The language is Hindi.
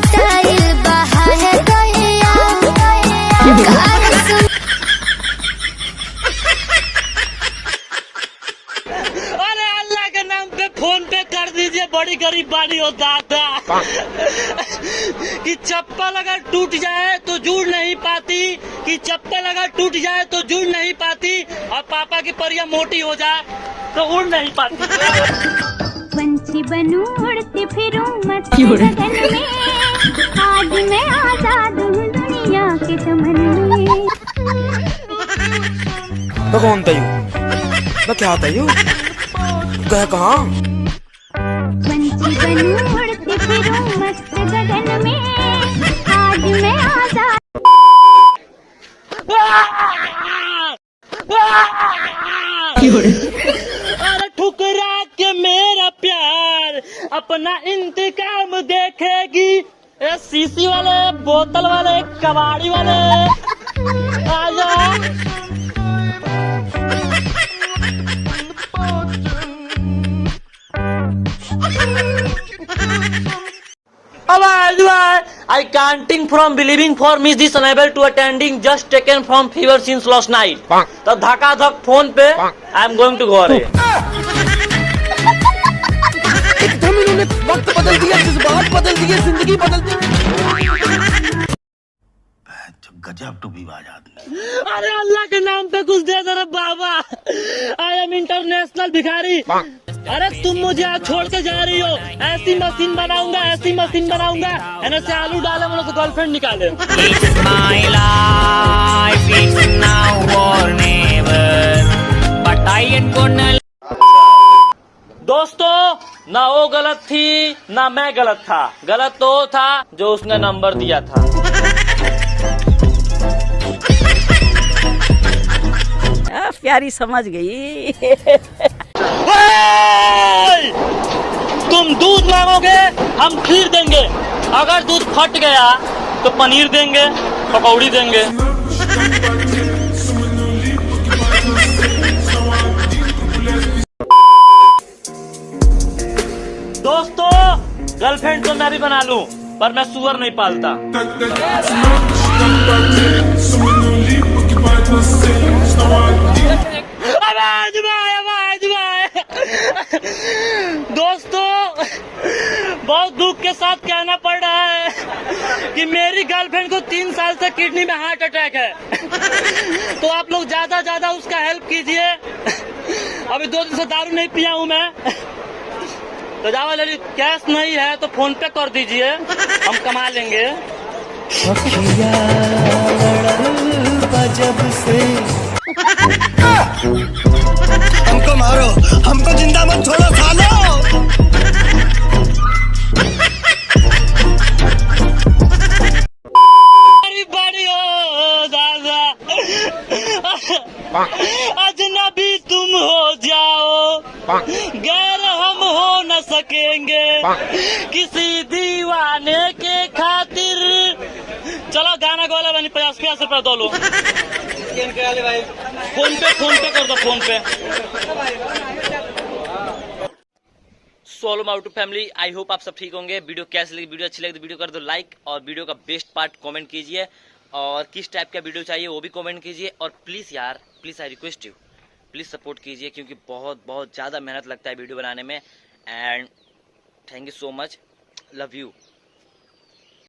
स्टाइल बहा है गया। अरे अल्लाह के नाम पे फोन पे कर दीजिए, बड़ी गरीब बाड़ी हो दादा। कि चप्पल अगर टूट जाए तो जुड़ नहीं पाती, कि चप्पल अगर टूट जाए तो जुड़ नहीं पाती, और पापा की परियां मोटी हो जाए तो उड़ नहीं पाती। पंछी बनूं उड़ती फिरूं मस्त गगन में, आज मैं आजाद हूँ दुनिया के चमन में। तो कौन था यू? तो क्या था यू? गया कहाँ? पंछी बनूं उड़ती फिरूं मस्त गगन में, आज मैं आजाद। अरे ठुकरा के मेरा प्यार अपना इंतकाम देखेगी। ए सीसी वाले, बोतल वाले, कबाड़ी वाले आजा। I canting from believing for me this unable to attending just taken from fever since last night. तो धक्का धक फोन पे I am going to go away. एकदम इन्होंने वक्त बदल दिया, जज्बात बदल दिए, जिंदगी बदल दी। गजब टूबीबाज आदमी। अरे अल्लाह के नाम पे कुछ दे दे रे बाबा। आई एम इंटरनेशनल भिखारी। अरे तुम मुझे आज छोड़ के जा रही हो, ऐसी मशीन बनाऊंगा, ऐसी मशीन बनाऊंगा, है से आलू डाले मतलब तो गर्लफ्रेंड निकाले। दोस्तों, ना वो गलत थी ना मैं गलत था, गलत तो था जो उसने नंबर दिया था। प्यारी समझ गई। तुम दूध मांगोगे हम खीर देंगे, अगर दूध फट गया तो पनीर देंगे, पकौड़ी देंगे। दोस्तों, गर्लफ्रेंड तो मैं भी बना लूं, पर मैं सुअर नहीं पालता। दोस्तों, बहुत दुख के साथ कहना पड़ रहा है कि मेरी गर्लफ्रेंड को 3 साल से किडनी में हार्ट अटैक है। तो आप लोग ज्यादा उसका हेल्प कीजिए। अभी 2 दिन से दारू नहीं पिया हूँ मैं। तो जावा लड़ी, कैश नहीं है तो फोन पे कर दीजिए, हम कमा लेंगे। हमको मारो, हमको जिंदा मत छोड़ो, सालो। बड़ी हो दादा, अजनबी तुम हो जाओ, गैर हम हो न सकेंगे किसी दीवाने के खातिर। चलो गाना गोला बनी 50 रुपया दो लो। फोन पे कर दो, फोन पे। सोलो माउटू फैमिली, आई होप आप सब ठीक होंगे। वीडियो कैसी लगी, वीडियो अच्छी लगी तो वीडियो कर दो लाइक, और वीडियो का बेस्ट पार्ट कमेंट कीजिए, और किस टाइप का वीडियो चाहिए वो भी कमेंट कीजिए। और प्लीज़ यार, please I request you, please support कीजिए, क्योंकि बहुत ज़्यादा मेहनत लगता है वीडियो बनाने में। And thank you so much, love you.